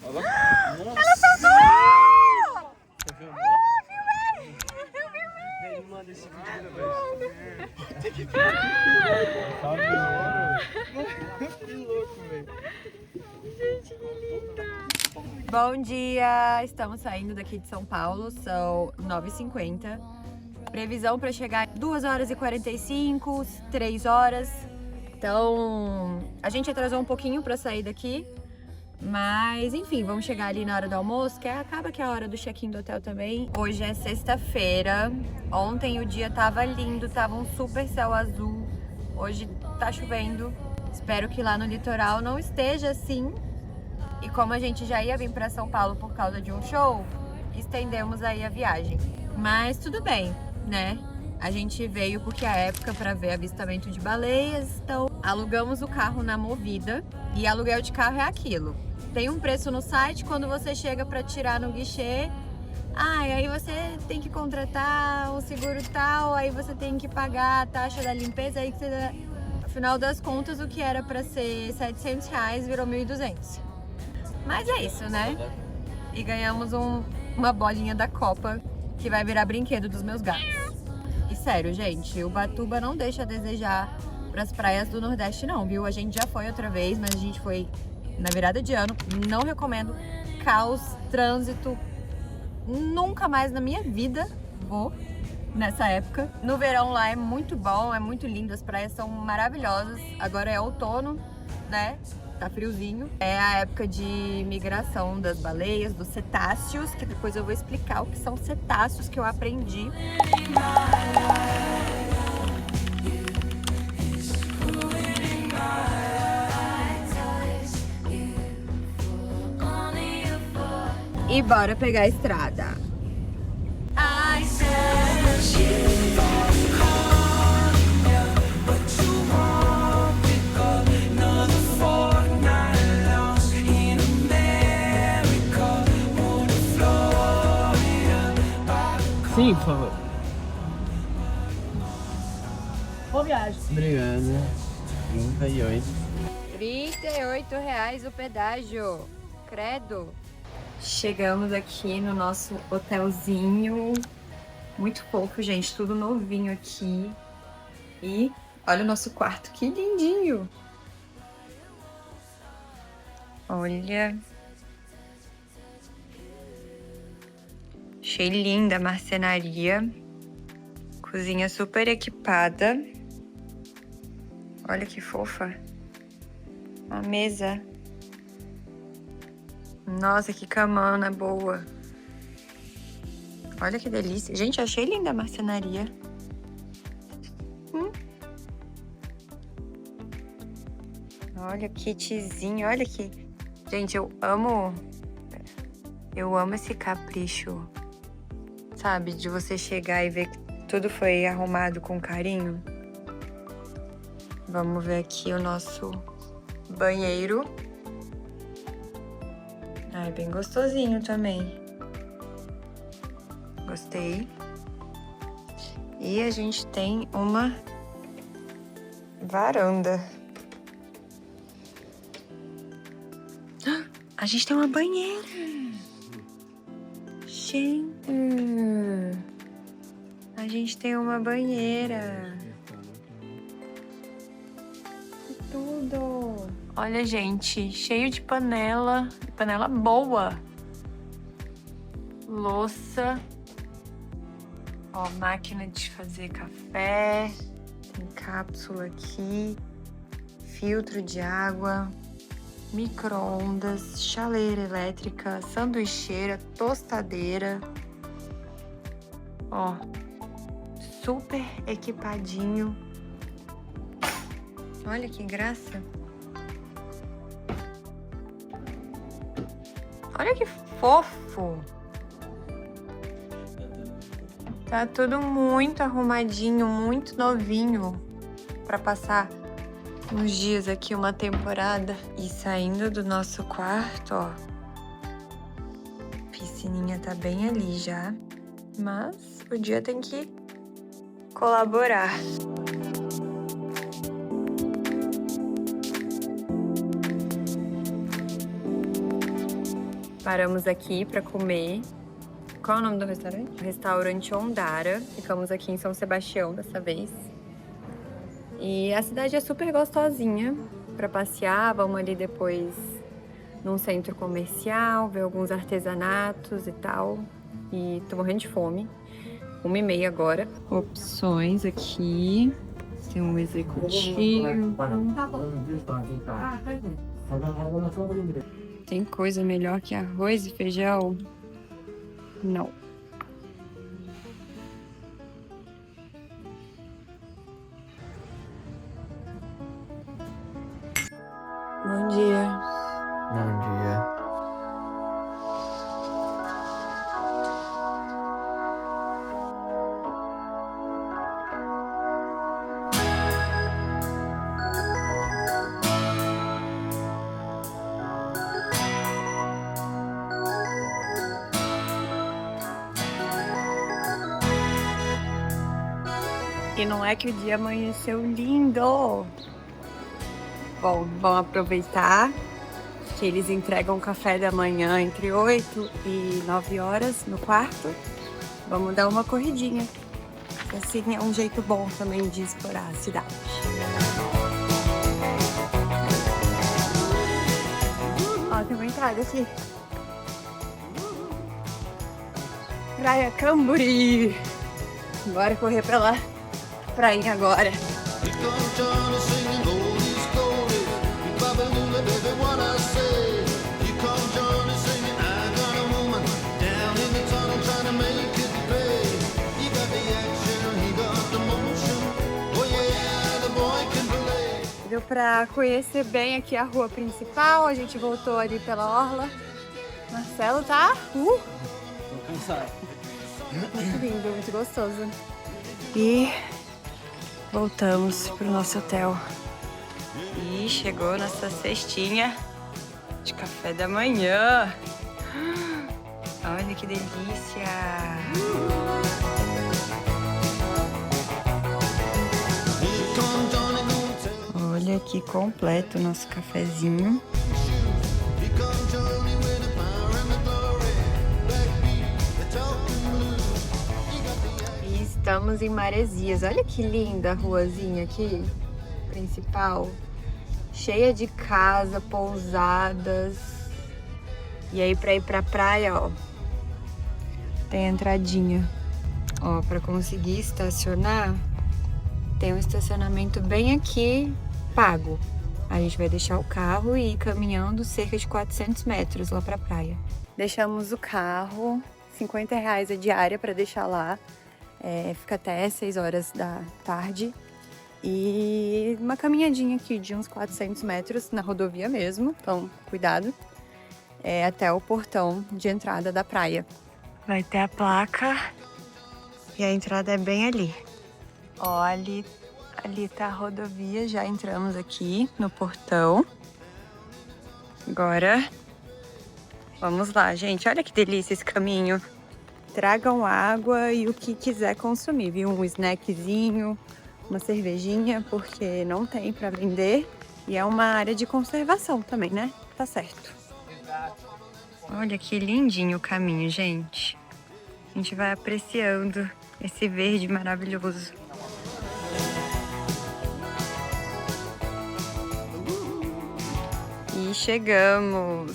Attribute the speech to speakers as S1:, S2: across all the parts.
S1: Ela soltou!
S2: Você filmou?
S1: Vem, manda esse vídeo, velho. Que louco, velho.
S3: Gente, que linda! Bom dia! Estamos saindo daqui de São Paulo, são 9h50. Previsão para chegar 2h45, 3 horas. Então, a gente atrasou um pouquinho para sair daqui. Mas, enfim, vamos chegar ali na hora do almoço, que acaba que é a hora do check-in do hotel também. Hoje é sexta-feira. Ontem o dia tava lindo, tava um super céu azul. Hoje tá chovendo. Espero que lá no litoral não esteja assim. E como a gente já ia vir pra São Paulo por causa de um show, estendemos aí a viagem. Mas tudo bem, né? A gente veio porque é a época para ver avistamento de baleias, então alugamos o carro na Movida. E aluguel de carro é aquilo. Tem um preço no site, quando você chega para tirar no guichê, aí você tem que contratar um seguro tal, aí você tem que pagar a taxa da limpeza, aí que você... Afinal das contas, o que era para ser R$700 virou 1.200. Mas é isso, né? E ganhamos uma bolinha da Copa, que vai virar brinquedo dos meus gatos. E sério, gente, Ubatuba não deixa a desejar pras praias do Nordeste não, viu? A gente já foi outra vez, mas a gente foi na virada de ano. Não recomendo. Caos, trânsito. Nunca mais na minha vida vou nessa época. No verão lá é muito bom, é muito lindo. As praias são maravilhosas. Agora é outono, né? Tá friozinho. É a época de migração das baleias, dos cetáceos, que depois eu vou explicar o que são cetáceos que eu aprendi. E bora pegar a estrada.
S1: Sim, por favor.
S2: Boa viagem.
S1: Obrigado. 38.
S3: R$38 o pedágio. Credo. Chegamos aqui no nosso hotelzinho. Muito fofo, gente. Tudo novinho aqui. E olha o nosso quarto. Que lindinho. Olha. Achei linda a marcenaria. Cozinha super equipada. Olha que fofa. Uma mesa. Nossa, que camana boa. Olha que delícia. Gente, achei linda a marcenaria. Olha, kitzinho. Olha que... Gente, eu amo esse capricho. Sabe? De você chegar e ver que tudo foi arrumado com carinho. Vamos ver aqui o nosso banheiro. É bem gostosinho também. Gostei. E a gente tem uma varanda. A gente tem uma banheira. Gente. A gente tem uma banheira. Tudo. Olha, gente, cheio de panela. Panela boa. Louça. Ó, máquina de fazer café. Tem cápsula aqui. Filtro de água. Micro-ondas. Chaleira elétrica. Sanduicheira. Tostadeira. Ó. Super equipadinho. Olha que graça. Olha que fofo. Tá tudo muito arrumadinho, muito novinho para passar uns dias aqui, uma temporada. E saindo do nosso quarto, ó. A piscininha tá bem ali já. Mas o dia tem que colaborar. Paramos aqui pra comer. Qual é o nome do restaurante? Restaurante Ondara. Ficamos aqui em São Sebastião dessa vez. E a cidade é super gostosinha pra passear. Vamos ali depois num centro comercial, ver alguns artesanatos e tal. E tô morrendo de fome. 1h30 agora. Opções aqui. Tem um executivo. Tem coisa melhor que arroz e feijão? Não. Bom dia.
S1: Bom dia.
S3: E não é que o dia amanheceu lindo. Bom, vamos aproveitar que eles entregam café da manhã entre 8 e 9 horas no quarto. Vamos dar uma corridinha. Assim é um jeito bom também de explorar a cidade. Ó, tem uma entrada aqui. Praia Camburi. Bora correr pra lá. Prainha agora. Deu pra conhecer bem aqui a rua principal. A gente voltou ali pela orla. Marcelo tá?
S1: Tô cansado.
S3: Muito lindo, muito gostoso. E voltamos pro nosso hotel. E chegou nossa cestinha de café da manhã. Olha que delícia! Olha que completo o nosso cafezinho. E estamos em Maresias. Olha que linda a ruazinha aqui, principal. Cheia de casa, pousadas. E aí pra ir pra praia, ó, tem a entradinha. Ó, pra conseguir estacionar, tem um estacionamento bem aqui, pago. A gente vai deixar o carro e ir caminhando cerca de 400 metros lá pra praia. Deixamos o carro, R$50 a diária pra deixar lá. Fica até 6 horas da tarde. E uma caminhadinha aqui de uns 400 metros na rodovia mesmo, então cuidado. Até o portão de entrada da praia. Vai ter a placa e a entrada é bem ali. Ó, ali tá a rodovia, já entramos aqui no portão. Agora, vamos lá, gente. Olha que delícia esse caminho. Tragam água e o que quiser consumir, viu? Um snackzinho, uma cervejinha, porque não tem pra vender. E é uma área de conservação também, né? Tá certo. Olha que lindinho o caminho, gente. A gente vai apreciando esse verde maravilhoso. E chegamos.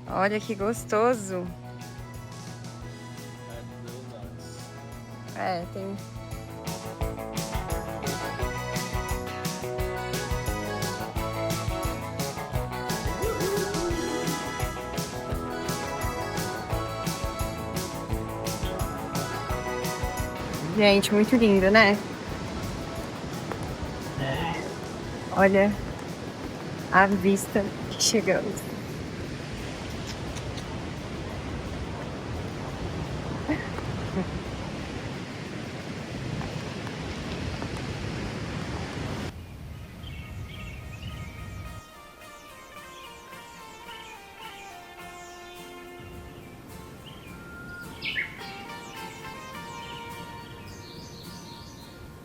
S3: Olha que gostoso. Tem... Gente, muito lindo, né? Olha a vista que chegamos.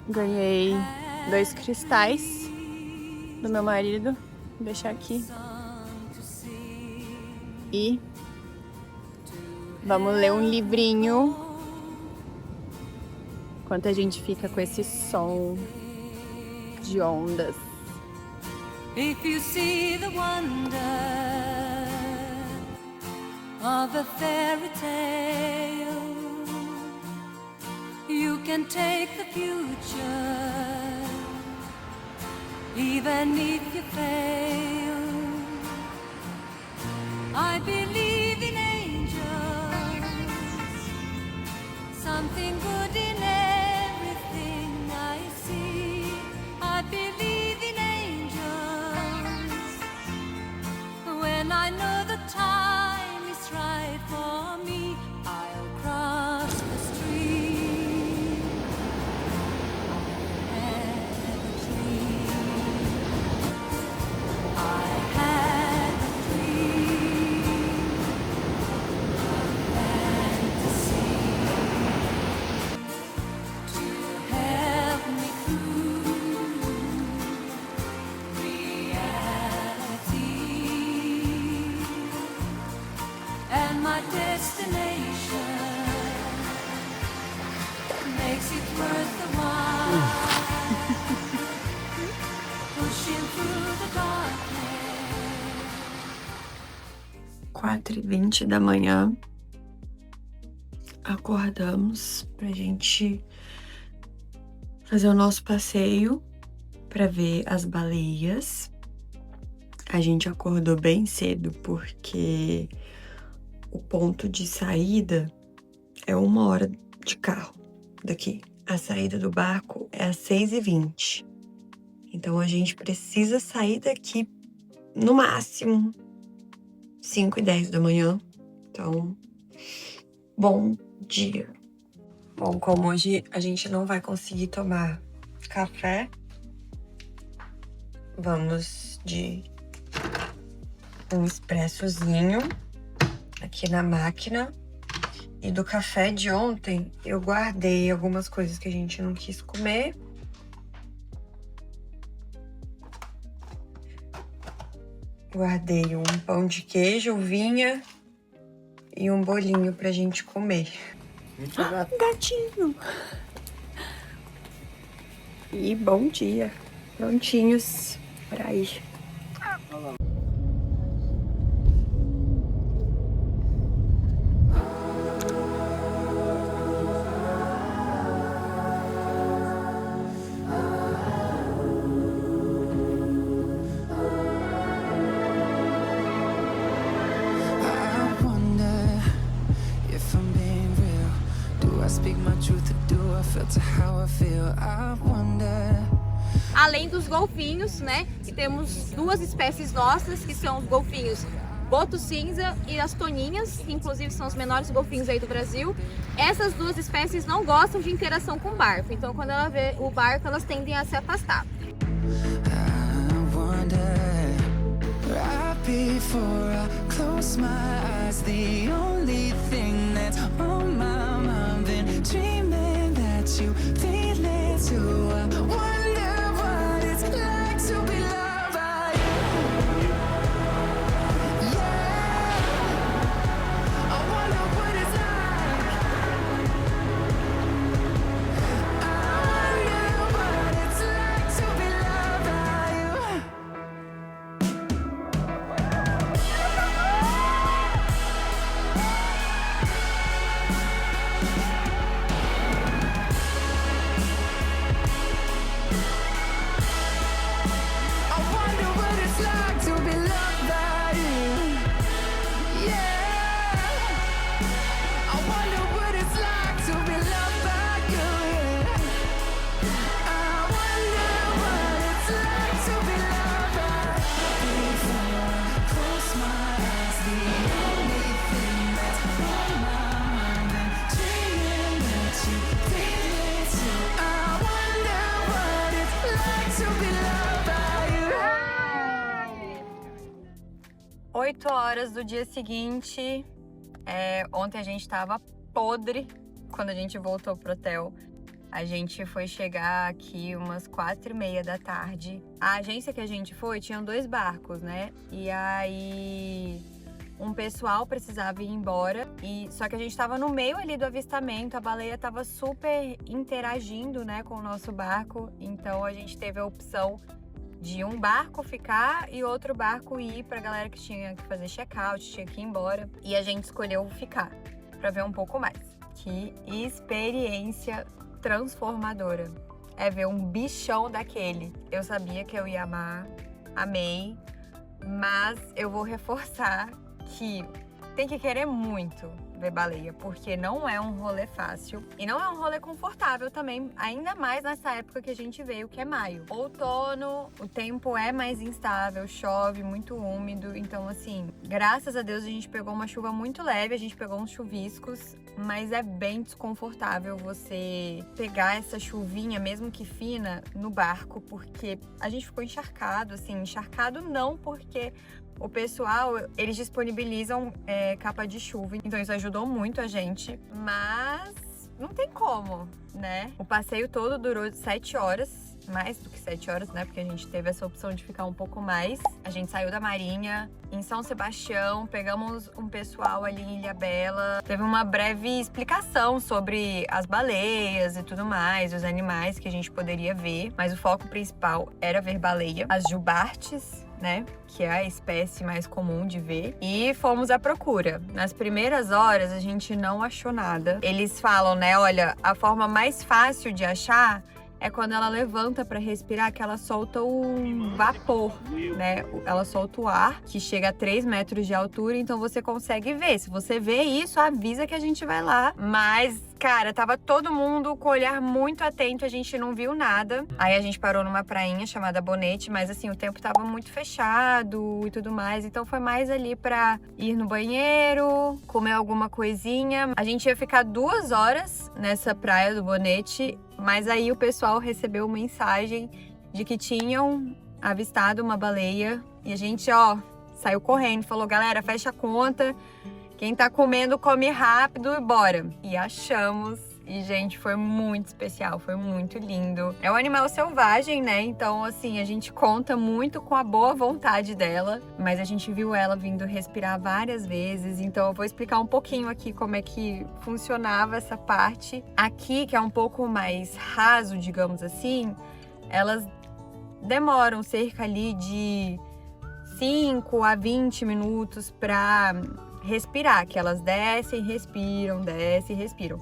S3: Ganhei 2 cristais do meu marido. Vou deixar aqui. e vamos ler um livrinho enquanto a gente fica com esse som de ondas.
S4: If you see the wonder of a fairy tale, you can take the future, even if you fail. I believe in angels, something good in everything I see. I believe in angels, when I know the time is right for me, I'll cross the street. I had a dream. I had a dream. A fantasy to help me through reality. And my destination makes it worth the while. Pushing through the darkness.
S3: 4h20 da manhã. Acordamos pra gente fazer o nosso passeio pra ver as baleias. A gente acordou bem cedo porque o ponto de saída é 1 hora de carro daqui. A saída do barco é às 6h20. Então a gente precisa sair daqui no máximo 5h10 da manhã. Então, bom dia. Bom, como hoje a gente não vai conseguir tomar café, vamos de um expressozinho aqui na máquina. E do café de ontem, eu guardei algumas coisas que a gente não quis comer. Guardei um pão de queijo, uvinha e um bolinho pra gente comer. Gatinho! E bom dia. Prontinhos pra ir.
S5: Além dos golfinhos, né? E temos 2 espécies nossas, que são os golfinhos boto cinza e as toninhas, que inclusive são os menores golfinhos aí do Brasil. Essas 2 espécies não gostam de interação com o barco, então quando ela vê o barco, elas tendem a se afastar.
S3: Horas do dia seguinte. Ontem a gente tava podre quando a gente voltou pro hotel. A gente foi chegar aqui umas 4h30 da tarde. A agência que a gente foi tinha 2 barcos, né? E aí um pessoal precisava ir embora, só que a gente tava no meio ali do avistamento, a baleia tava super interagindo, né, com o nosso barco, então a gente teve a opção de um barco ficar e outro barco ir pra galera que tinha que fazer check-out, tinha que ir embora, e a gente escolheu ficar pra ver um pouco mais. Que experiência transformadora é ver um bichão daquele. Eu sabia que eu ia amar, amei, mas eu vou reforçar que tem que querer muito ver baleia, porque não é um rolê fácil e não é um rolê confortável também, ainda mais nessa época que a gente veio, que é maio. Outono, o tempo é mais instável, chove, muito úmido, então assim, graças a Deus a gente pegou uma chuva muito leve, a gente pegou uns chuviscos, mas é bem desconfortável você pegar essa chuvinha, mesmo que fina, no barco, porque a gente ficou encharcado, assim, encharcado não porque o pessoal, eles disponibilizam capa de chuva, então isso ajudou muito a gente, mas não tem como, né? O passeio todo durou 7 horas, mais do que 7 horas, né? Porque a gente teve essa opção de ficar um pouco mais. A gente saiu da Marinha, em São Sebastião, pegamos um pessoal ali em Ilhabela, teve uma breve explicação sobre as baleias e tudo mais, os animais que a gente poderia ver, mas o foco principal era ver baleia, as jubartes, né, que é a espécie mais comum de ver, e fomos à procura. Nas primeiras horas a gente não achou nada. Eles falam, né, olha, a forma mais fácil de achar é quando ela levanta para respirar, que ela solta um vapor, né? Ela solta o ar, que chega a 3 metros de altura, então você consegue ver. Se você vê isso, avisa que a gente vai lá. Mas, cara, tava todo mundo com o olhar muito atento, a gente não viu nada. Aí a gente parou numa prainha chamada Bonete, mas assim, o tempo tava muito fechado e tudo mais, então foi mais ali pra ir no banheiro, comer alguma coisinha. A gente ia ficar 2 horas nessa praia do Bonete, mas aí o pessoal recebeu mensagem de que tinham avistado uma baleia e a gente, saiu correndo, falou, galera, fecha a conta, quem tá comendo come rápido e bora. E achamos, e gente, foi muito especial, foi muito lindo. É um animal selvagem, né, então assim, a gente conta muito com a boa vontade dela, mas a gente viu ela vindo respirar várias vezes, então eu vou explicar um pouquinho aqui como é que funcionava essa parte. Aqui, que é um pouco mais raso, digamos assim, elas demoram cerca ali de 5 a 20 minutos para respirar, que elas descem, respiram, descem, respiram.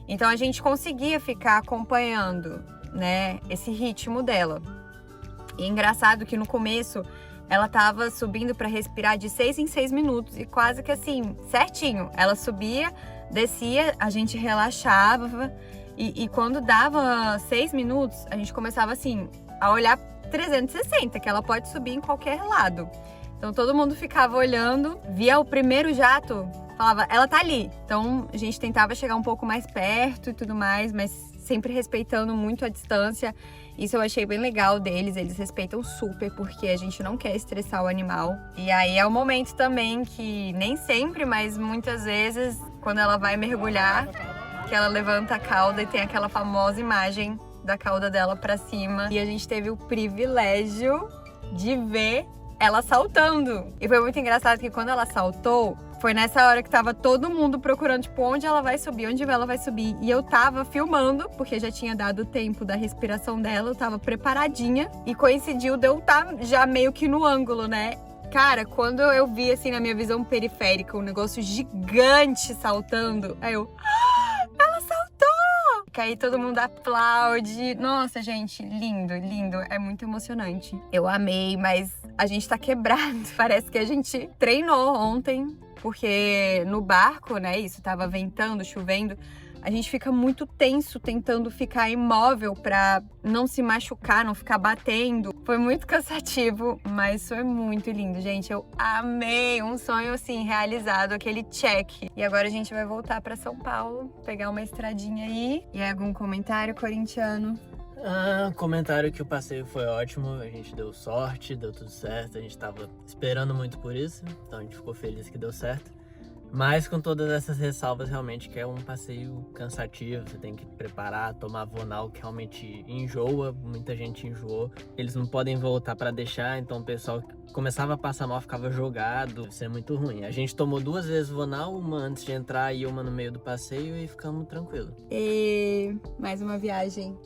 S3: Então a gente conseguia ficar acompanhando, né, esse ritmo dela. E é engraçado que no começo ela tava subindo para respirar de 6 em 6 minutos e quase que assim, certinho. Ela subia, descia, a gente relaxava e quando dava 6 minutos, a gente começava assim a olhar 360, que ela pode subir em qualquer lado. Então todo mundo ficava olhando, via o primeiro jato, falava, ela tá ali. Então a gente tentava chegar um pouco mais perto e tudo mais, mas sempre respeitando muito a distância. Isso eu achei bem legal deles, eles respeitam super, porque a gente não quer estressar o animal. E aí é o momento também que, nem sempre, mas muitas vezes, quando ela vai mergulhar, que ela levanta a cauda e tem aquela famosa imagem da cauda dela pra cima. E a gente teve o privilégio de ver ela saltando. E foi muito engraçado que quando ela saltou, foi nessa hora que tava todo mundo procurando, tipo, onde ela vai subir, onde ela vai subir. E eu tava filmando, porque já tinha dado o tempo da respiração dela, eu tava preparadinha. E coincidiu de eu estar já meio que no ângulo, né? Cara, quando eu vi, assim, na minha visão periférica, um negócio gigante saltando, aí eu... ela saltou! Que aí todo mundo aplaude. Nossa, gente, lindo, lindo. É muito emocionante. Eu amei, mas a gente tá quebrado. Parece que a gente treinou ontem, porque no barco, né, isso tava ventando, chovendo, a gente fica muito tenso tentando ficar imóvel pra não se machucar, não ficar batendo. Foi muito cansativo, mas foi muito lindo, gente. Eu amei, um sonho assim realizado, aquele check. E agora a gente vai voltar pra São Paulo, pegar uma estradinha aí. E algum comentário, corintiano?
S1: Comentário que o passeio foi ótimo, a gente deu sorte, deu tudo certo, a gente tava esperando muito por isso, então a gente ficou feliz que deu certo. Mas com todas essas ressalvas, realmente que é um passeio cansativo, você tem que preparar, tomar Vonal, que realmente enjoa, muita gente enjoou. Eles não podem voltar para deixar, então o pessoal começava a passar mal, ficava jogado, isso é muito ruim. A gente tomou 2 vezes Vonal, uma antes de entrar e uma no meio do passeio e ficamos tranquilos.
S3: E mais uma viagem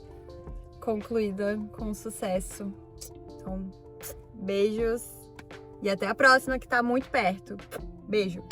S3: concluída com sucesso. Então, beijos e até a próxima que tá muito perto. Beijo!